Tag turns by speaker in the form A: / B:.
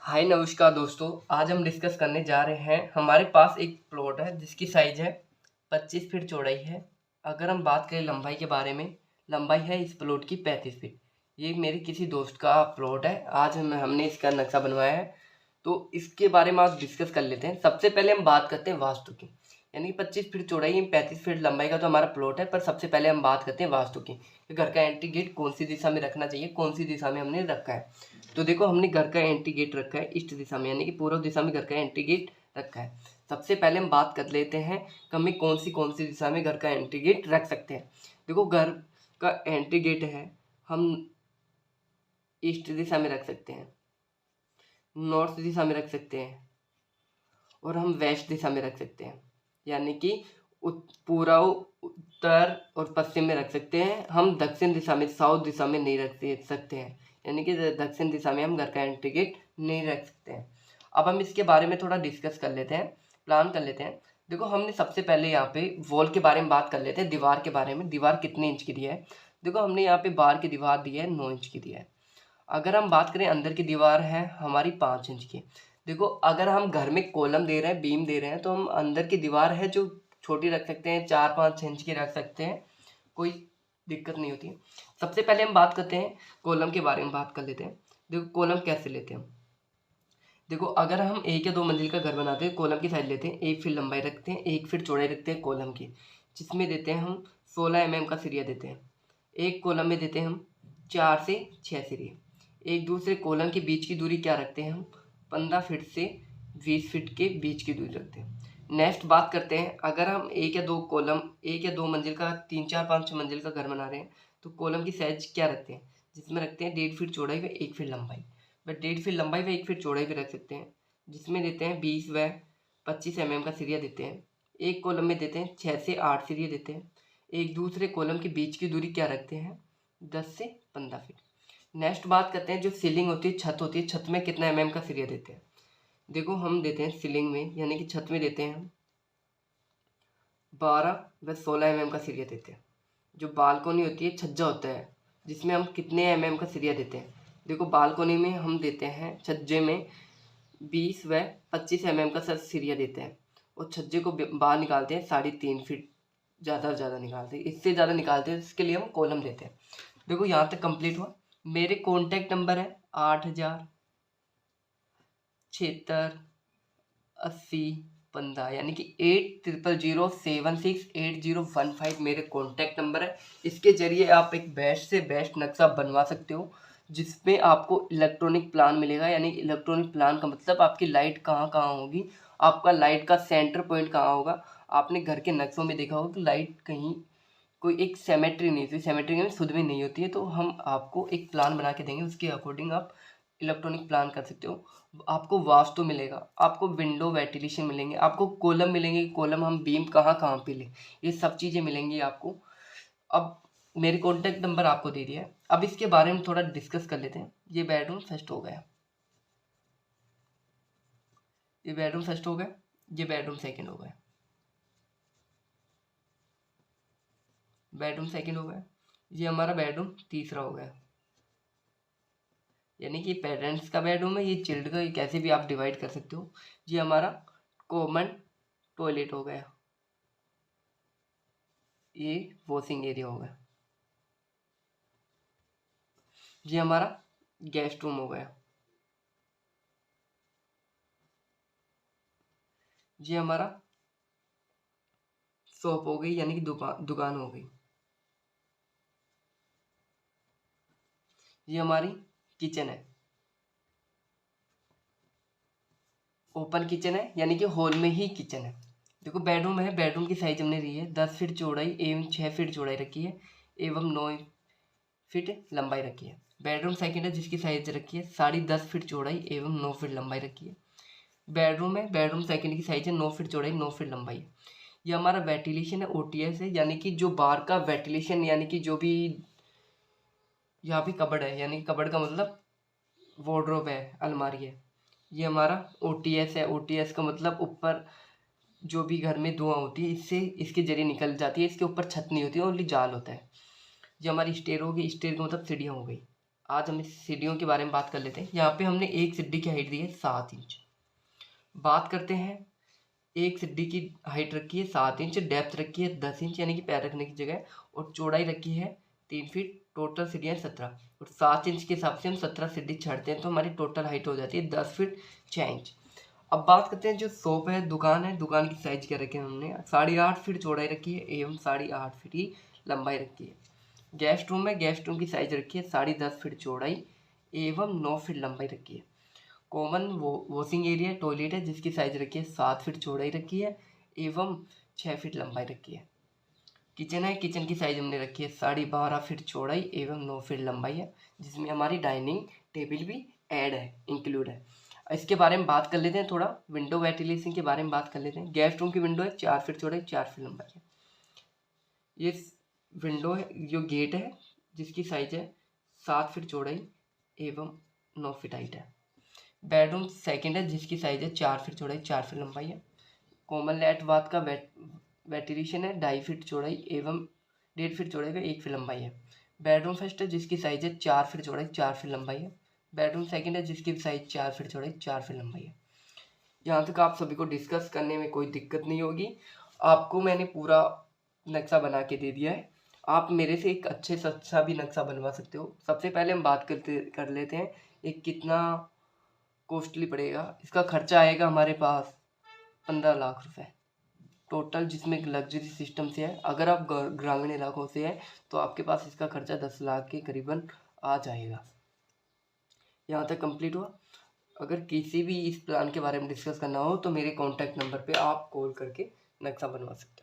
A: हाय नमस्कार दोस्तों। आज हम डिस्कस करने जा रहे हैं। हमारे पास एक प्लॉट है जिसकी साइज है 25 फीट चौड़ाई है। अगर हम बात करें लंबाई के बारे में, लंबाई है इस प्लॉट की 35 फीट। ये मेरे किसी दोस्त का प्लॉट है। आज हमने इसका नक्शा बनवाया है, तो इसके बारे में आज डिस्कस कर लेते हैं। सबसे पहले हम बात करते हैं वास्तु की, यानी 25 फीट चौड़ाई 35 फीट लंबाई का तो हमारा प्लॉट है। पर सबसे पहले हम बात करते हैं वास्तु की, घर का एंट्री गेट कौन सी दिशा में रखना चाहिए, कौन सी दिशा में हमने रखा है। तो देखो, हमने घर का एंट्री गेट रखा है ईस्ट दिशा में, यानी कि पूर्व दिशा में घर का एंट्री गेट रखा है। सबसे पहले हम बात कर लेते हैं कि हमें कौन सी दिशा में घर का एंट्री गेट रख सकते हैं। देखो, घर का एंट्री गेट है, हम ईस्ट दिशा में रख सकते हैं, नॉर्थ दिशा में रख सकते हैं, और हम वेस्ट दिशा में रख सकते हैं, यानी कि पूर्व, उत्तर और पश्चिम में रख सकते हैं। हम दक्षिण दिशा में, साउथ दिशा में नहीं रख सकते हैं, यानी कि दक्षिण दिशा में हम घर का एंट्री गेट नहीं रख सकते हैं। अब हम इसके बारे में थोड़ा डिस्कस कर लेते हैं, प्लान कर लेते हैं। देखो, हमने सबसे पहले यहाँ पे वॉल के बारे में बात कर लेते हैं, दीवार के बारे में। दीवार कितने इंच की दी है? देखो, हमने यहाँ पे बाहर की दीवार दी है 9 इंच की दी है। अगर हम बात करें अंदर की दीवार है हमारी 5 इंच की। देखो, अगर हम घर में कॉलम दे रहे हैं, बीम दे रहे हैं, तो हम अंदर की दीवार है जो छोटी रख सकते हैं, 4-5 इंच की रख सकते हैं, कोई दिक्कत नहीं होती है। सबसे पहले हम बात करते हैं कॉलम के बारे में, बात कर लेते हैं। देखो, कॉलम कैसे लेते हैं हम। देखो, अगर हम 1 या 2 मंजिल का घर बनाते हैं, कॉलम की साइज लेते हैं, 1 फीट लंबाई रखते हैं, 1 फीट चौड़ाई रखते हैं कॉलम की, जिसमें देते हैं हम 16 mm का सिरिया देते हैं। एक कॉलम में देते हैं हम 4 से 6 सिरिया। एक दूसरे कॉलम के बीच की दूरी क्या रखते हैं हम? 15 फीट से 20 फीट के बीच की दूरी रखते हैं। नेक्स्ट बात करते हैं, अगर हम 1 या 2 कॉलम, 1 या 2 मंजिल का, 3, 4, 5 मंजिल का घर बना रहे हैं, तो कॉलम की साइज क्या रखते हैं? जिसमें रखते हैं 1.5 फीट चौड़ाई व 1 फीट लंबाई। वह 1.5 फीट लंबाई व 1 फीट चौड़ाई भी रख सकते हैं, जिसमें देते हैं 20 व 25 mm का सिरिया देते हैं। एक कॉलम में देते हैं 6 से 8 सिरिया देते हैं। एक दूसरे कॉलम के बीच की दूरी क्या रखते हैं? 10 से 15 फीट। नेक्स्ट बात करते हैं, जो सीलिंग होती है, छत होती है, छत में कितना mm का सिरिया देते हैं? देखो, हम देते हैं सीलिंग में, यानी कि छत में देते हैं हम 12 व 16 mm का सिरिया देते हैं। जो बालकोनी होती है, छज्जा होता है, जिसमें हम कितने mm का सिरिया देते हैं? देखो, बालकोनी में हम देते हैं, छज्जे में 20 व 25 mm का सिरिया देते हैं, और छज्जे को बाहर निकालते हैं 3.5 फीट, ज़्यादा से ज़्यादा निकालते हैं, इससे ज़्यादा निकालते हैं, इसके लिए हम कॉलम देते हैं। देखो, यहाँ तक कंप्लीट हुआ। मेरे कॉन्टैक्ट नंबर है 80768015, यानी कि 8000768015 मेरे कॉन्टैक्ट नंबर है। इसके ज़रिए आप एक बेस्ट से बेस्ट नक्शा बनवा सकते हो, जिसमें आपको इलेक्ट्रॉनिक प्लान मिलेगा। यानी इलेक्ट्रॉनिक प्लान का मतलब आपकी लाइट कहाँ कहाँ होगी, आपका लाइट का सेंटर पॉइंट कहाँ होगा। आपने घर के नक्शों में देखा होगा कि लाइट कहीं कोई एक सेमेट्री नहीं होती, सेमेट्री में शुद्ध में नहीं होती है। तो हम आपको एक प्लान बना के देंगे, उसके अकॉर्डिंग आप इलेक्ट्रॉनिक प्लान कर सकते हो। आपको वास्तु मिलेगा, आपको विंडो वेंटिलेशन मिलेंगे, आपको कॉलम मिलेंगे, कॉलम हम बीम कहाँ कहाँ पे लें, ये सब चीज़ें मिलेंगी आपको। अब मेरे कॉन्टैक्ट नंबर आपको दे दिया है। अब इसके बारे में थोड़ा डिस्कस कर लेते हैं। ये बेडरूम फर्स्ट हो गया, ये बेडरूम फर्स्ट हो गया, ये बेडरूम सेकंड हो गया, बेडरूम सेकंड हो गया, ये हमारा बेडरूम तीसरा हो गया। यानी कि पेरेंट्स का बेडरूम है, ये चिल्ड का, ये कैसे भी आप डिवाइड कर सकते हो। ये हमारा कॉमन टॉयलेट हो गया, ये वॉशिंग एरिया हो गया, ये हमारा गेस्ट रूम हो गया, ये हमारा शॉप हो गई, यानी कि दुकान हो गई, ये हमारी किचन है, ओपन किचन है, यानी कि हॉल में ही किचन है। देखो, बेडरूम है, बेडरूम की साइज हमने दी है 10 फीट चौड़ाई एवं 6 फीट चौड़ाई रखी है, एवं 9 फीट लंबाई रखी है। बेडरूम सेकंड है, जिसकी साइज रखी है 10.5 फीट चौड़ाई एवं 9 फीट लंबाई रखी है। बेडरूम है, बेडरूम सेकंड की साइज है 9 फीट चौड़ाई, 9 फीट लंबाई है। ये हमारा वेंटिलेशन है, ओटीएस है, यानी कि जो बाहर का वेंटिलेशन, यानी कि जो भी यहाँ भी कबर्ड है, यानी कबर्ड का मतलब वार्डरोब है, अलमारी है। ये हमारा ओटीएस है, ओटीएस का मतलब ऊपर जो भी घर में धुआं होती है, इससे इसके जरिए निकल जाती है, इसके ऊपर छत नहीं होती है, ओनली जाल होता है। ये हमारी स्टेयर होगी, स्टेयर का मतलब सीढ़ियाँ हो गई। आज हम इस सीढ़ियों के बारे में बात कर लेते हैं। यहाँ पे हमने एक सीढ़ी की हाइट दी है 7 इंच। बात करते हैं, एक सीढ़ी की हाइट रखी है 7 इंच, डेप्थ रखी है 10 इंच यानी कि पैर रखने की जगह, और चौड़ाई रखी है 3 फीट। टोटल सीढ़ियाँ 17, और 7 इंच के हिसाब से हम 17 सीढ़ी चढ़ते हैं तो हमारी टोटल हाइट हो जाती है 10 फीट 6 इंच। अब बात करते हैं जो शॉप है, दुकान है, दुकान की साइज क्या रखी है हमने 8.5 फीट चौड़ाई रखी है एवं 8.5 फीट की लंबाई रखी है। गेस्ट रूम है, गेस्ट रूम की साइज रखी है 10.5 फीट चौड़ाई एवं 9 फीट लंबाई रखी है। कॉमन वॉशिंग एरिया टॉयलेट है जिसकी साइज रखी है 7 फीट चौड़ाई रखी है एवं 6 फीट लंबाई रखी है। किचन है, किचन की साइज हमने रखी है 12.5 फीट चौड़ाई एवं 9 फीट लंबाई है, जिसमें हमारी डाइनिंग टेबल भी ऐड है, इंक्लूड है। इसके बारे में बात कर लेते हैं थोड़ा, विंडो वेंटिलेशन के बारे में बात कर लेते हैं। गेस्ट रूम की विंडो है 4 फीट चौड़ाई 4 फीट लंबाई है। ये विंडो है, जो गेट है जिसकी साइज है 7 फीट चौड़ाई एवं 9 फीट हाइट है। बेडरूम सेकंड है जिसकी साइज है 4 फीट चौड़ाई 4 फीट लंबाई है। कॉमन लेट बाथ का वेंटिलेशन है 2.5 फीट चौड़ाई एवं 1.5 फीट चौड़ाई का 1 फीट लंबाई है। बेडरूम फर्स्ट है जिसकी साइज है 4 फीट चौड़ाई 4 फीट लंबाई है। बेडरूम सेकंड है जिसकी साइज 4 फीट चौड़ाई 4 फीट लंबाई है। यहाँ तक आप सभी को डिस्कस करने में कोई दिक्कत नहीं होगी। आपको मैंने पूरा नक्शा बना के दे दिया है, आप मेरे से एक अच्छे से अच्छा भी नक्शा बनवा सकते हो। सबसे पहले हम बात कर लेते हैं एक कितना कॉस्टली पड़ेगा। इसका खर्चा आएगा हमारे पास 15 लाख रुपए टोटल, जिसमें एक लग्जरी सिस्टम से है। अगर आप ग्रामीण इलाकों से हैं तो आपके पास इसका खर्चा 10 लाख के करीबन आ जाएगा। यहाँ तक कंप्लीट हुआ। अगर किसी भी इस प्लान के बारे में डिस्कस करना हो तो मेरे कॉन्टैक्ट नंबर पे आप कॉल करके नक्शा बनवा सकते हैं।